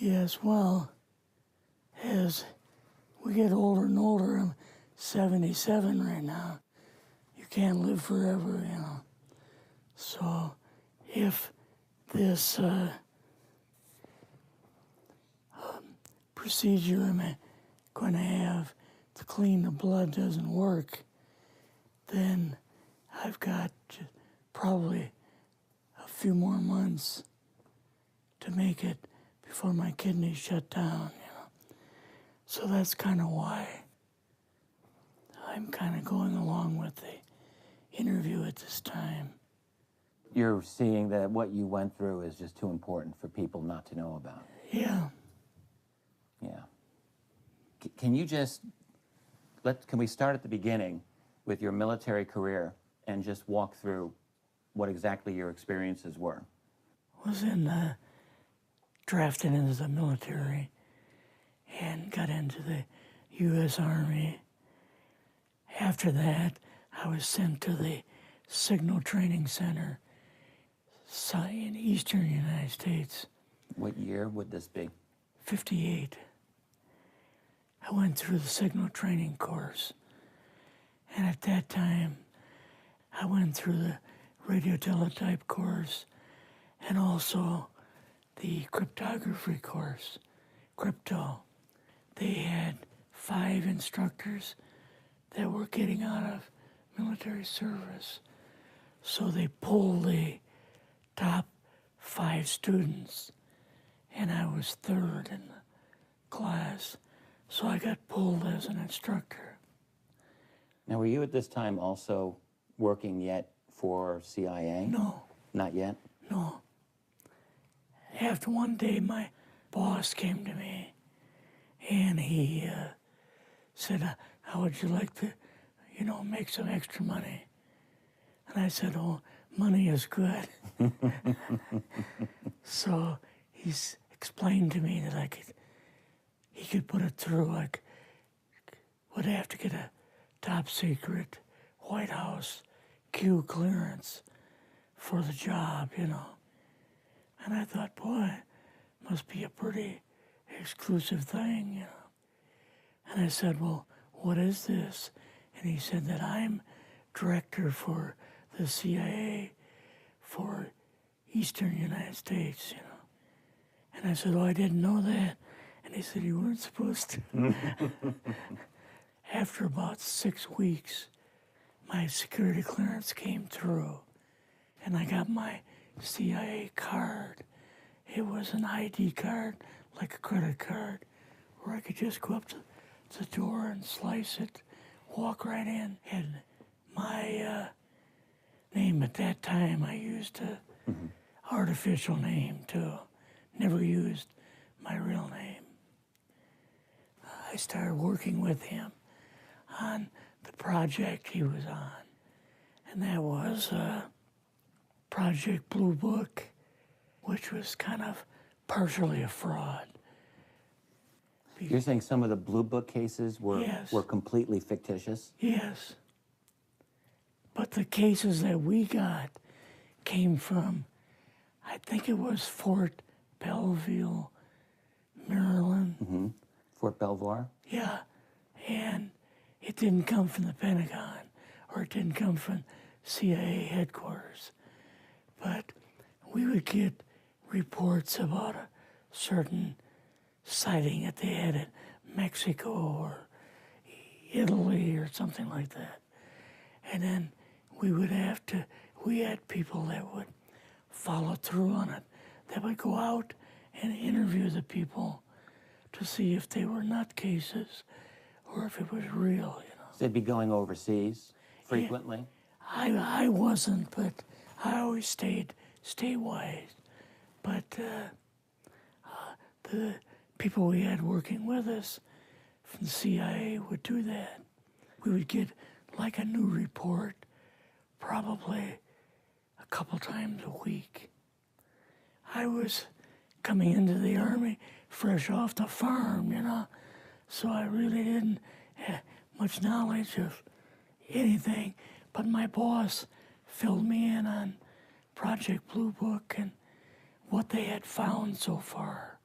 Yes, well, as we get older and older, I'm 77 right now. You can't live forever, you know. So if this procedure I'm going to have to clean the blood doesn't work, then I've got probably a few more months to make it before my kidneys shut down, you know. So that's kind of why I'm kind of going along with the interview at this time. You're seeing that what you went through is just too important for people not to know about. Yeah. Yeah. Can you just, can we start at the beginning with your military career and just walk through what exactly your experiences were? I was drafted into the military and got into the U.S. Army. After that, I was sent to the Signal Training Center in eastern United States. What year would this be? 58. I went through the Signal Training course. And at that time, I went through the radio teletype course and also the cryptography course, crypto. They had 5 instructors that were getting out of military service. So they pulled the top 5 students, and I was 3rd in the class. So I got pulled as an instructor. Now, were you at this time also working yet for CIA? No. Not yet? No. After one day, my boss came to me, and he said, how would you like to, make some extra money? And I said, oh, money is good. So he's explained to me that he could put it through, would have to get a top secret White House Q clearance for the job, And I thought, boy, must be a pretty exclusive thing, And I said, well, what is this? And he said that I'm director for the CIA for Eastern United States, And I said, oh, I didn't know that. And he said, you weren't supposed to. After about 6 weeks, my security clearance came through, and I got my CIA card. It was an ID card, like a credit card, where I could just go up to the door and slice it, walk right in. And my name at that time, I used a artificial name too. Never used my real name. I started working with him on the project he was on, and that was Project Blue Book, which was kind of partially a fraud. You're saying some of the Blue Book cases were, Yes. were completely fictitious? Yes. But the cases that we got came from, I think it was Fort Belvoir, Maryland. Fort Belvoir? Yeah. And it didn't come from the Pentagon, or it didn't come from CIA headquarters. But we would get reports about a certain sighting that they had in Mexico or Italy or something like that. And then we had people that would follow through on it, that would go out and interview the people to see if they were nutcases or if it was real, So they'd be going overseas frequently? Yeah, I wasn't, but I always stayed statewide. But the people we had working with us from the CIA would do that. We would get like a new report probably a couple times a week. I was coming into the Army fresh off the farm, so I really didn't have much knowledge of anything, but my boss filled me in on Project Blue Book and what they had found so far.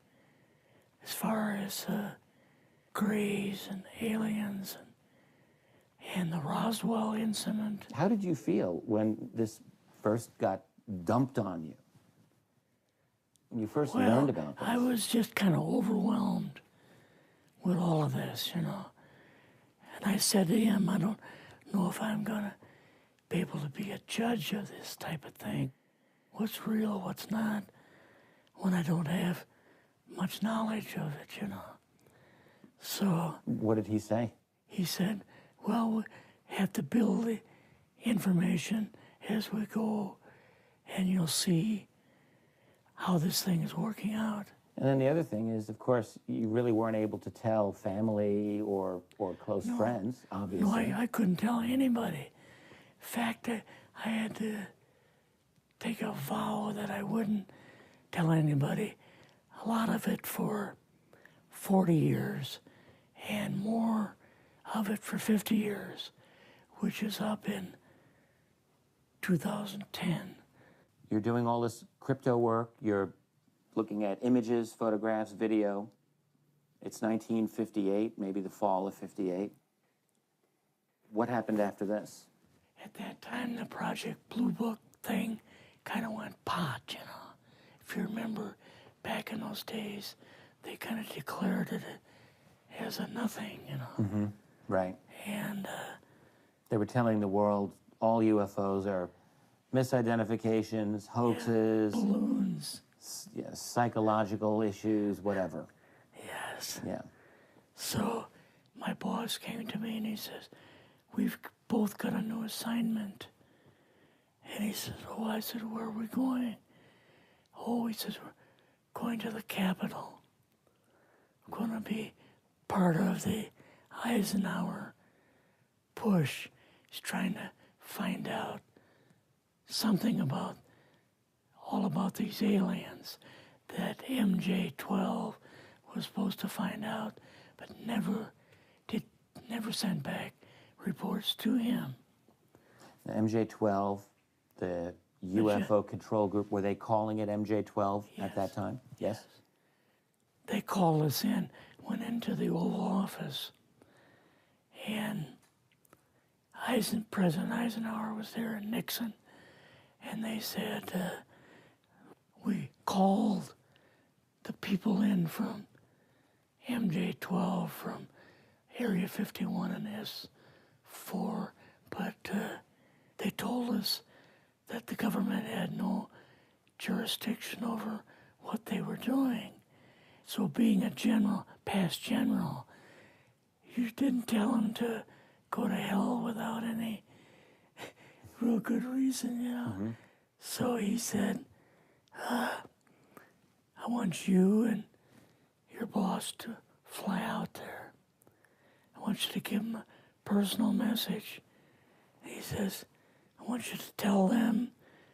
as far as Greys and aliens and the Roswell incident. How did you feel when this first got dumped on you? When you first learned about this? I was just kind of overwhelmed with all of this, you know. And I said to him, I don't know if I'm going to be able to be a judge of this type of thing. What's real, what's not, when I don't have much knowledge of it, you know. So... What did he say? He said, well, we have to build the information as we go, and you'll see how this thing is working out. And then the other thing is, of course, you really weren't able to tell family or close friends, obviously. No, I couldn't tell anybody. In fact, I had to take a vow that I wouldn't tell anybody. A lot of it for 40 years, and more of it for 50 years, which is up in 2010. You're doing all this crypto work. You're looking at images, photographs, video. It's 1958, maybe the fall of 58. What happened after this? At that time, the Project Blue Book thing kind of went pot, you know. If you remember, back in those days, they kind of declared it as a nothing, you know. Mm-hmm. Right. And they were telling the world all UFOs are misidentifications, hoaxes, balloons. Psychological issues, whatever. Yes. Yeah. So my boss came to me and he says, we've both got a new assignment. And he says, oh, I said, where are we going? Oh, he says, we're going to the Capitol. We're going to be part of the Eisenhower push. He's trying to find out something about, all about these aliens that MJ-12 was supposed to find out, but never sent back reports to him. The MJ-12, the UFO control group, were they calling it MJ-12 at that time? Yes. They called us in, went into the Oval Office, and President Eisenhower was there and Nixon, and they said, we called the people in from MJ-12 from Area 51 and S4, but they told us that the government had no jurisdiction over what they were doing. So being a general, past general, you didn't tell them to go to hell without any real good reason, you know. Mm-hmm. So he said, I want you and your boss to fly out there. I want you to give them a personal message. He says, I want you to tell them,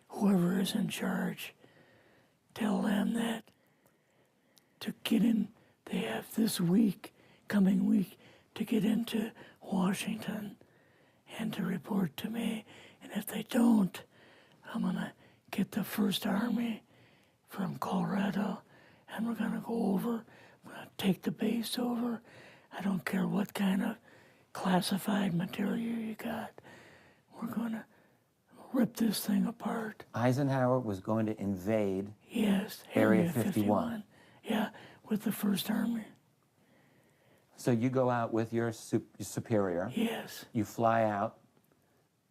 whoever is in charge, tell them that to get in, they have this week, coming week, to get into Washington and to report to me. And if they don't, I'm going to get the First Army from Colorado, and we're going to go over, we're going to take the base over. I don't care what kind of classified material you got. We're going to rip this thing apart. Eisenhower was going to invade Area 51. Yeah, with the First Army. So you go out with your superior. Yes. You fly out.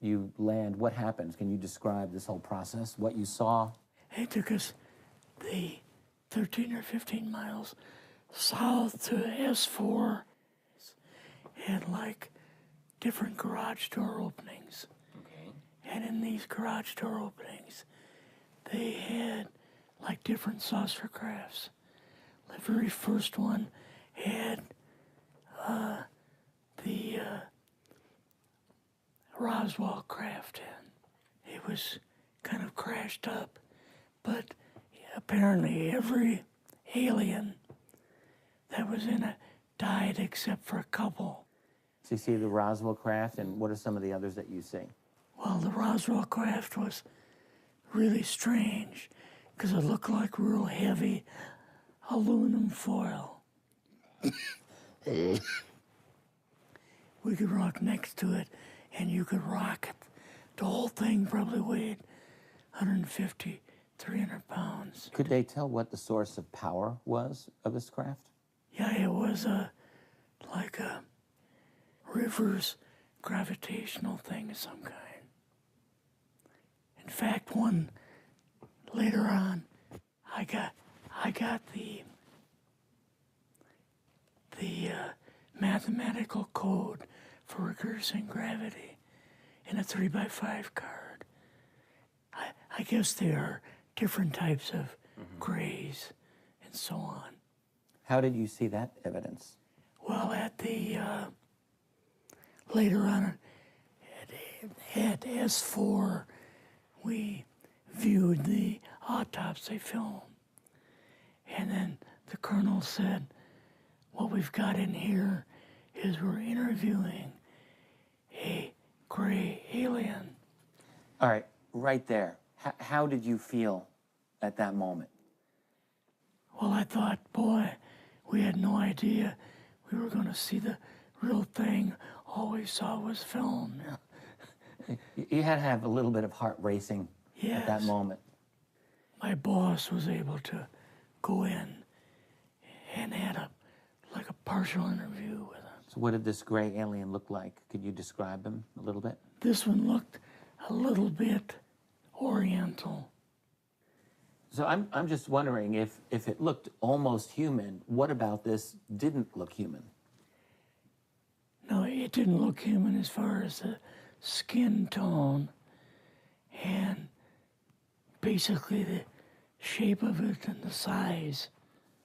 You land. What happens? Can you describe this whole process, what you saw? It took us the 13 or 15 miles south to S4 and like different garage door openings. Okay. And in these garage door openings, they had like different saucer crafts. The very first one had the Roswell craft in. It was kind of crashed up, but apparently every alien that was in it died except for a couple. So you see the Roswell craft, and what are some of the others that you see? Well, the Roswell craft was really strange because it looked like real heavy aluminum foil. We could rock next to it, and you could rock it. The whole thing probably weighed 150, 300 pounds. Could they tell what the source of power was of this craft? Yeah, it was like a reverse gravitational thing of some kind. In fact, one later on, I got the mathematical code for reversing gravity in a 3x5 card. I guess there are different types of grays and so on. How did you see that evidence? Well, at the later on at S4, we viewed the autopsy film, and then the colonel said, "What we've got in here is we're interviewing a gray alien." All right, right there. How did you feel at that moment? Well, I thought, boy, we had no idea we were going to see the real thing. All we saw was film. You had to have a little bit of heart racing at that Yes. moment. My boss was able to go in and had a partial interview with him. So what did this gray alien look like? Could you describe him a little bit? This one looked a little bit oriental. So I'm just wondering if it looked almost human, what about this didn't look human? No, it didn't look human as far as the skin tone and basically the shape of it and the size.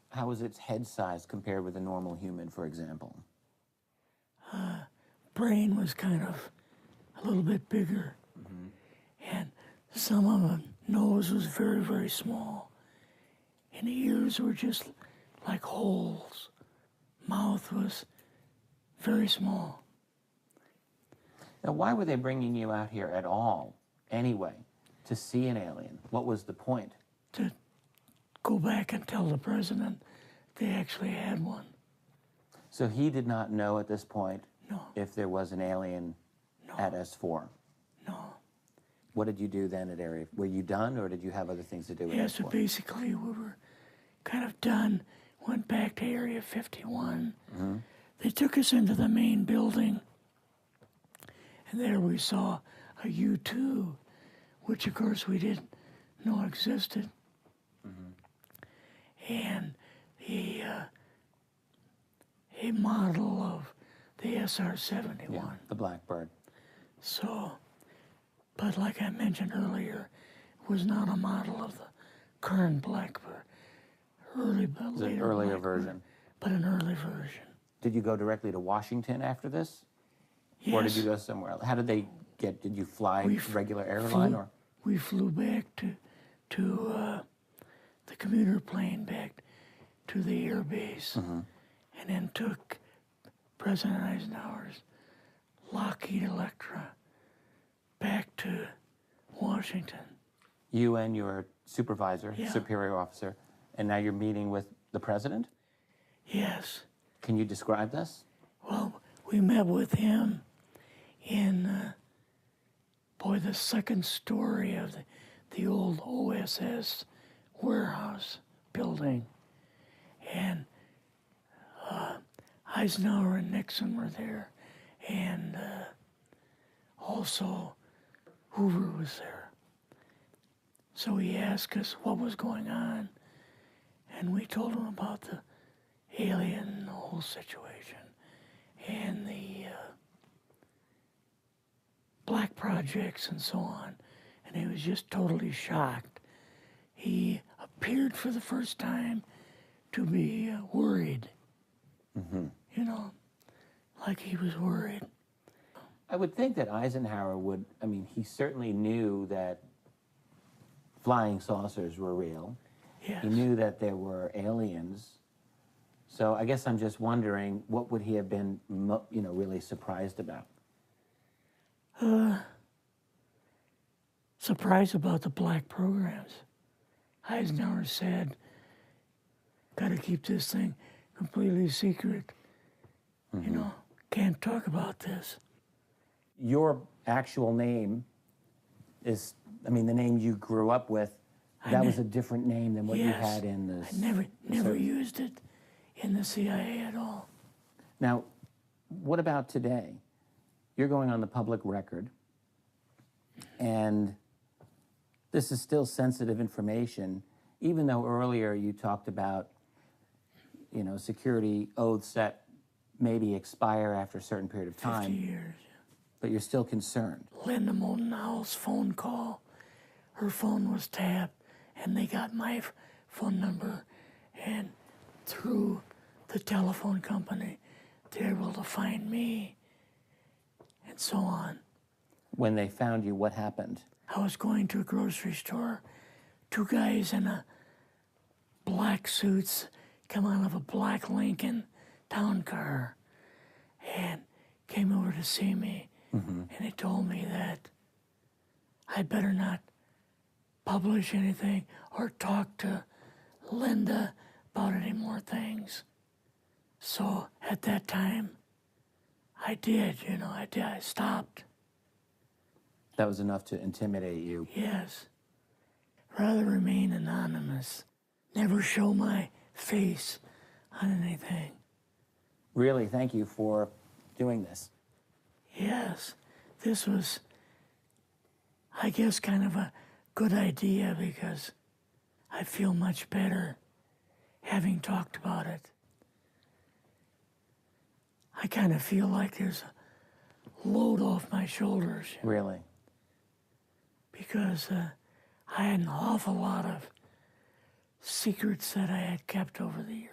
How was its head size compared with a normal human, for example? Brain was kind of a little bit bigger. And some of the nose was very, very small. And the ears were just like holes. Mouth was very small. Now, why were they bringing you out here at all, anyway, to see an alien? What was the point? To go back and tell the president they actually had one. So he did not know at this point No, if there was an alien No. at S4. no. What did you do then at Area? Were you done, or did you have other things to do with Yeah, S4? so basically we were kind of done, went back to Area 51. They took us into the main building, and there we saw a U-2, which of course we didn't know existed. And a model of the SR-71. Yeah, the Blackbird. So, but like I mentioned earlier, it was not a model of the current Blackbird, It was an earlier version. but an early version. Did you go directly to Washington after this? Yes. Or did you go somewhere else? How did they get, did you fly We regular airline or? We flew back to the commuter plane back to the air base, and then took President Eisenhower's Lockheed Electra back to Washington. You and your supervisor, Yeah. superior officer, and now you're meeting with the president? Yes. Can you describe this? Well, we met with him in, the second story of the old OSS warehouse building. And Eisenhower and Nixon were there, and also Hoover was there. So he asked us what was going on, and we told him about the alien, the whole situation, and the black projects and so on. And he was just totally shocked. He appeared for the first time to be worried. You know, like he was worried. I would think that Eisenhower would, I mean, he certainly knew that flying saucers were real. Yes. He knew that there were aliens. So I guess I'm just wondering, what would he have been, really surprised about? Surprised about the black programs. Eisenhower said, got to keep this thing completely secret. You know, can't talk about this. Your actual name is, I mean, the name you grew up with, that was a different name than what you Yes. had in the... I never used it in the CIA at all. Now, what about today? You're going on the public record, and this is still sensitive information, even though earlier you talked about, you know, security oaths that maybe expire after a certain period of 50 time, years. but you're still concerned. Linda Moldenhauer's phone call, her phone was tapped, and they got my phone number, and through the telephone company, they were able to find me, and so on. When they found you, what happened? I was going to a grocery store. Two guys in a black suits come out of a black Lincoln town car and came over to see me. And they told me that I better not publish anything or talk to Linda about any more things. So at that time, I did, you know, I stopped. That was enough to intimidate you. Yes. Rather remain anonymous. Never show my face on anything. Really, thank you for doing this. Yes. This was, I guess, kind of a good idea because I feel much better having talked about it. I kind of feel like there's a load off my shoulders. Really? Because I had an awful lot of secrets that I had kept over the years.